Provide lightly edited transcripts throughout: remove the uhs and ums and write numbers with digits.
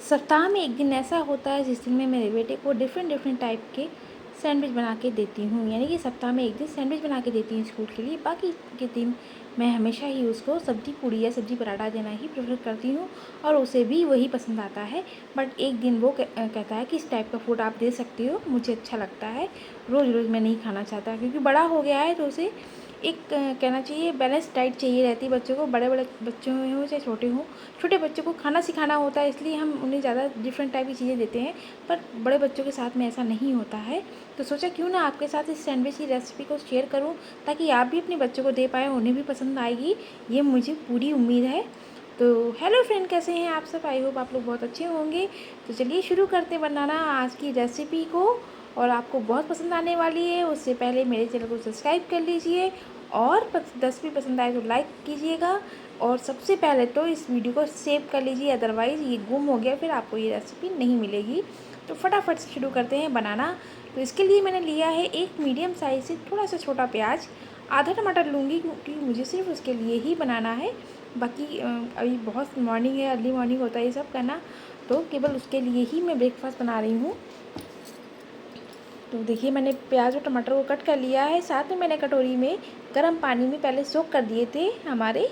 सप्ताह में एक दिन ऐसा होता है जिस दिन मैं मेरे बेटे को डिफरेंट डिफरेंट टाइप के सैंडविच बना के देती हूँ। यानी कि सप्ताह में एक दिन सैंडविच बना के देती हूँ स्कूल के लिए। बाकी के दिन मैं हमेशा ही उसको सब्ज़ी पूड़ी या सब्ज़ी पराठा देना ही प्रेफर करती हूँ और उसे भी वही पसंद आता है। बट एक दिन वो कहता है कि इस टाइप का फूड आप दे सकते हो, मुझे अच्छा लगता है, रोज़ रोज़ मैं नहीं खाना चाहता, क्योंकि बड़ा हो गया है तो उसे एक कहना चाहिए बैलेंस डाइट चाहिए रहती है बच्चों को। बड़े बड़े बच्चे हों चाहे छोटे हों, छोटे बच्चों को खाना सिखाना होता है, इसलिए हम उन्हें ज़्यादा डिफरेंट टाइप की चीज़ें देते हैं। पर बड़े बच्चों के साथ में ऐसा नहीं होता है, तो सोचा क्यों ना आपके साथ इस सैंडविच की रेसिपी को शेयर करूं, ताकि आप भी अपने बच्चों को दे पाएँ, उन्हें भी पसंद आएगी, ये मुझे पूरी उम्मीद है। तो हेलो फ्रेंड, कैसे हैं आप सब? आई होप आप लोग बहुत अच्छे होंगे। तो चलिए शुरू करते हैं बनाना आज की रेसिपी को, और आपको बहुत पसंद आने वाली है। उससे पहले मेरे चैनल को सब्सक्राइब कर लीजिए और 10 भी पसंद आए तो लाइक कीजिएगा, और सबसे पहले तो इस वीडियो को सेव कर लीजिए, अदरवाइज़ ये गुम हो गया फिर आपको ये रेसिपी नहीं मिलेगी। तो फटाफट से शुरू करते हैं बनाना। तो इसके लिए मैंने लिया है एक मीडियम साइज़ से थोड़ा सा छोटा प्याज, आधा टमाटर लूँगी क्योंकि मुझे सिर्फ उसके लिए ही बनाना है। बाकी अभी बहुत मॉर्निंग है, अर्ली मॉर्निंग होता है ये सब करना, तो केवल उसके लिए ही मैं ब्रेकफास्ट बना रही हूँ। तो देखिए मैंने प्याज और टमाटर को कट कर लिया है। साथ में मैंने कटोरी में गर्म पानी में पहले सोक कर दिए थे हमारे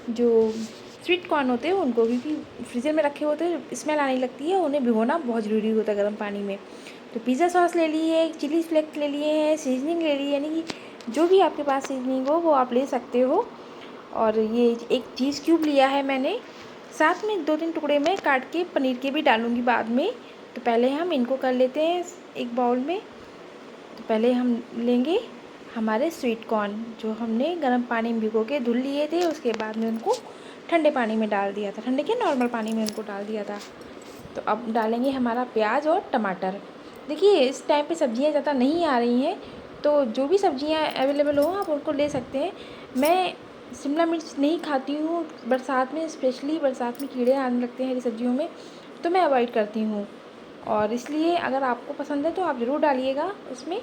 जो स्वीट कॉर्न होते हैं उनको, क्योंकि फ्रीज़र में रखे होते हैं स्मेल आने लगती है, उन्हें भिगोना बहुत ज़रूरी होता है गर्म पानी में। तो पिज़्ज़ा सॉस ले ली है, चिली फ्लेक्स ले लिए हैं, सीजनिंग ले ली है, यानी कि जो भी आपके पास सीजनिंग हो वो आप ले सकते हो। और ये एक चीज़ क्यूब लिया है मैंने, साथ में 2-3 टुकड़े में काट के पनीर के भी डालूँगी बाद में। तो पहले हम इनको कर लेते हैं एक बाउल में। तो पहले हम लेंगे हमारे स्वीट कॉर्न जो हमने गर्म पानी में भिगो के धुल लिए थे, उसके बाद में उनको ठंडे पानी में डाल दिया था, ठंडे के नॉर्मल पानी में उनको डाल दिया था। तो अब डालेंगे हमारा प्याज और टमाटर। देखिए इस टाइम पे सब्जियां ज़्यादा नहीं आ रही हैं, तो जो भी सब्जियां अवेलेबल हो आप उनको ले सकते हैं। मैं शिमला मिर्च नहीं खाती हूँ बरसात में, स्पेशली बरसात में कीड़े आने लगते हैं हरी सब्जियों में, तो मैं अवॉइड करती हूँ। और इसलिए अगर आपको पसंद है तो आप ज़रूर डालिएगा उसमें।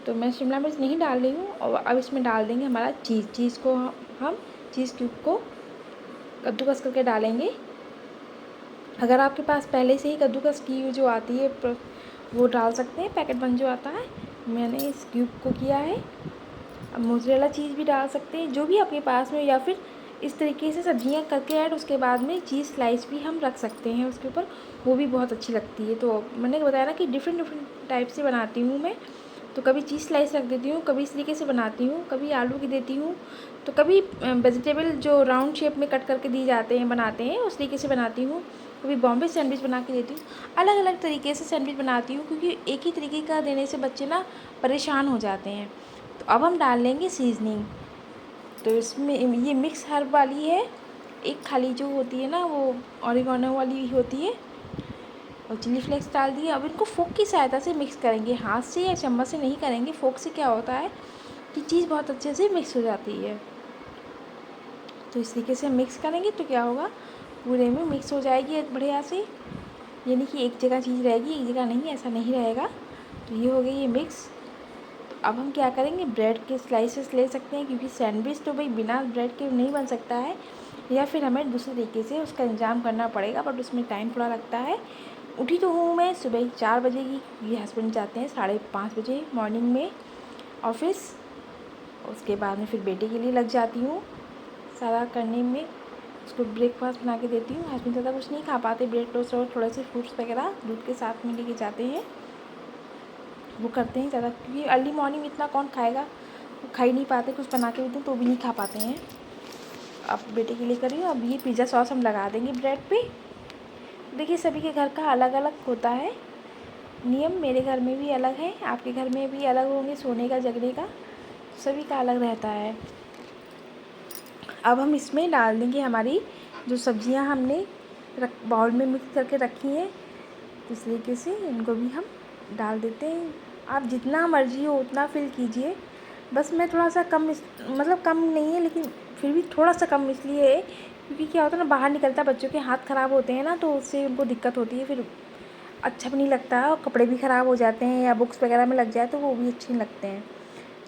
तो मैं शिमला मिर्च नहीं डाल रही हूँ। और अब इसमें डाल देंगे हमारा चीज़ को हम चीज़ क्यूब को कद्दूकस करके डालेंगे। अगर आपके पास पहले से ही कद्दूकस की हुई जो आती है वो डाल सकते हैं, पैकेट बंद जो आता है। मैंने इस क्यूब को किया है। अब मोज़रेला चीज़ भी डाल सकते हैं, जो भी आपके पास में, या फिर इस तरीके से सब्जियां करके ऐड, उसके बाद में चीज़ स्लाइस भी हम रख सकते हैं उसके ऊपर, वो भी बहुत अच्छी लगती है। तो मैंने बताया ना कि डिफरेंट डिफरेंट टाइप से बनाती हूँ मैं। तो कभी चीज़ स्लाइस रख देती हूँ, कभी इस तरीके से बनाती हूँ, कभी आलू की देती हूँ, तो कभी वेजिटेबल जो राउंड शेप में कट करके दिए जाते हैं बनाते हैं उस तरीके से बनाती हूँ, कभी बॉम्बे सैंडविच बना के देती हूँ। अलग अलग तरीके से सैंडविच बनाती हूँ, क्योंकि एक ही तरीके का देने से बच्चे ना परेशान हो जाते हैं। तो अब हम डाल लेंगे सीजनिंग। तो इसमें ये मिक्स हर्ब वाली है, एक खाली जो होती है ना वो ऑरिगेनो वाली होती है, और चिली फ्लेक्स डाल दिए। अब इनको फोक की सहायता से मिक्स करेंगे, हाथ से या चम्मच से नहीं करेंगे। फोक से क्या होता है कि चीज़ बहुत अच्छे से मिक्स हो जाती है। तो इस तरीके से हम मिक्स करेंगे तो क्या होगा, पूरे में मिक्स हो जाएगी बढ़िया से, यानी कि एक जगह चीज़ रहेगी एक जगह नहीं, ऐसा नहीं रहेगा। तो ये हो गई ये मिक्स। तो अब हम क्या करेंगे, ब्रेड के स्लाइसेस ले सकते हैं, क्योंकि सैंडविच तो भाई बिना ब्रेड के नहीं बन सकता है, या फिर हमें दूसरे तरीके से उसका इंतजाम करना पड़ेगा, बट उसमें टाइम थोड़ा लगता है। उठी तो हूँ मैं सुबह 4 बजे की, ये हस्बैंड जाते हैं 5:30 बजे मॉर्निंग में ऑफिस। उसके बाद में फिर बेटे के लिए लग जाती हूँ सारा करने में, उसको ब्रेकफास्ट बना के देती हूँ। हस्बैंड ज़्यादा कुछ नहीं खा पाते, ब्रेड टोस्ट और थोड़े से फ्रूट्स वगैरह दूध के साथ में लेके जाते हैं, वो करते हैं ज़्यादा, क्योंकि अर्ली मॉर्निंग में इतना कौन खाएगा, वो खा ही नहीं पाते, कुछ बना के देते हैं तो भी नहीं खा पाते हैं। अब बेटे के लिए करी हूँ। अब ये पिज़्ज़ा सॉस हम लगा देंगे ब्रेड पे। देखिए सभी के घर का अलग अलग होता है नियम, मेरे घर में भी अलग है, आपके घर में भी अलग होंगे, सोने का जगने का सभी का अलग रहता है। अब हम इसमें डाल देंगे हमारी जो सब्जियां हमने बाउल में मिक्स करके रखी हैं, इस तरीके से इनको भी हम डाल देते हैं। आप जितना मर्जी हो उतना फिल कीजिए, बस मैं थोड़ा सा कम मतलब कम नहीं है, लेकिन फिर भी थोड़ा सा कम इसलिए है क्योंकि क्या होता है ना, बाहर निकलता बच्चों के हाथ ख़राब होते हैं ना, तो उससे उनको दिक्कत होती है, फिर अच्छा भी नहीं लगता है, और कपड़े भी ख़राब हो जाते हैं, या बुक्स वगैरह में लग जाए तो वो भी अच्छे नहीं लगते हैं।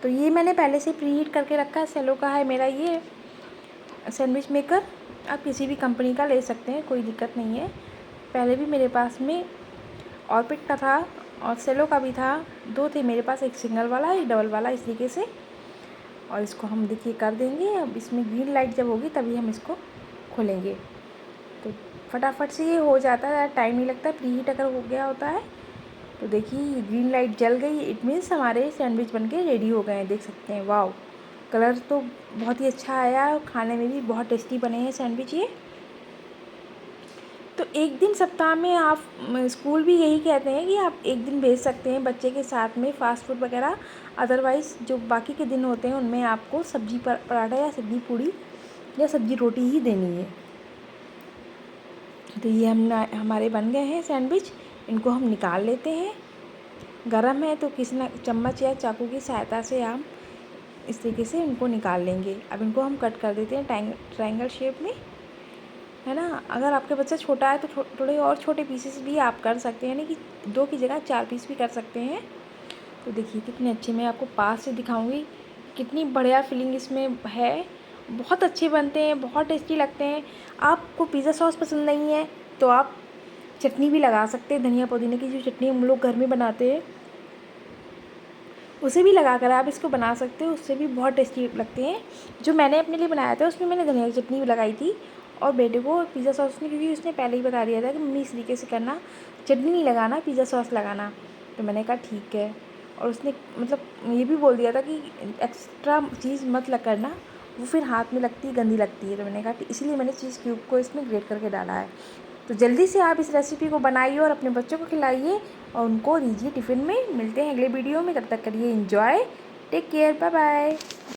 तो ये मैंने पहले से प्री हीट करके रखा है, सेलो का है मेरा ये सैंडविच मेकर, आप किसी भी कंपनी का ले सकते हैं, कोई दिक्कत नहीं है। पहले भी मेरे पास में ऑर्बिट का था और सेलो का भी था, 2 थे मेरे पास, एक सिंगल वाला एक डबल वाला, इस तरीके से। और इसको हम देखिए कर देंगे। अब इसमें ग्रीन लाइट जब होगी तभी हम इसको खोलेंगे। तो फटाफट से ये हो जाता है, टाइम नहीं लगता, प्री हीट अगर हो गया होता है तो देखिए ग्रीन लाइट जल गई, इट मीन्स हमारे सैंडविच बनके रेडी हो गए हैं। देख सकते हैं, वाव, कलर तो बहुत ही अच्छा आया और खाने में भी बहुत टेस्टी बने हैं सैंडविच ये। तो एक दिन सप्ताह में आप, स्कूल भी यही कहते हैं कि आप एक दिन भेज सकते हैं बच्चे के साथ में फ़ास्ट फूड वगैरह, अदरवाइज़ जो बाकी के दिन होते हैं उनमें आपको सब्जी पराठा या सब्जी पूड़ी या सब्जी रोटी ही देनी है। तो ये हमारे बन गए हैं सैंडविच। इनको हम निकाल लेते हैं। गरम है तो किसी ना चम्मच या चाकू की सहायता से हम इस तरीके से इनको निकाल लेंगे। अब इनको हम कट कर देते हैं ट्रायंगल शेप में, है ना। अगर आपके बच्चा छोटा है तो थोड़े और छोटे पीसेस भी आप कर सकते हैं, यानी कि 2 की जगह 4 पीस भी कर सकते हैं। तो देखिए कितने अच्छे, मैं आपको पास से दिखाऊंगी कितनी बढ़िया फीलिंग इसमें है। बहुत अच्छे बनते हैं, बहुत टेस्टी लगते हैं। आपको पिज़्ज़ा सॉस पसंद नहीं है तो आप चटनी भी लगा सकते हैं, धनिया पुदीने की जो चटनी हम लोग घर में बनाते हैं उसे भी लगा कर आप इसको बना सकते हो, उससे भी बहुत टेस्टी लगते हैं। जो मैंने अपने लिए बनाया था उसमें मैंने धनिया की चटनी भी लगाई थी और बेटे को पिज़्ज़ा सॉस में, क्योंकि उसने पहले ही बता दिया था कि मम्मी इस तरीके से करना, चटनी नहीं लगाना, पिज़्ज़ा सॉस लगाना। तो मैंने कहा ठीक है। और उसने मतलब ये भी बोल दिया था कि एक्स्ट्रा चीज़ मत करना, वो फिर हाथ में लगती है, गंदी लगती है। तो मैंने कहा इसलिए मैंने चीज़ क्यूब को इसमें ग्रेट करके डाला है। तो जल्दी से आप इस रेसिपी को बनाइए और अपने बच्चों को खिलाइए और उनको दीजिए टिफ़िन में। मिलते हैं अगले वीडियो में, तब तक करिए enjoy, take care, bye bye.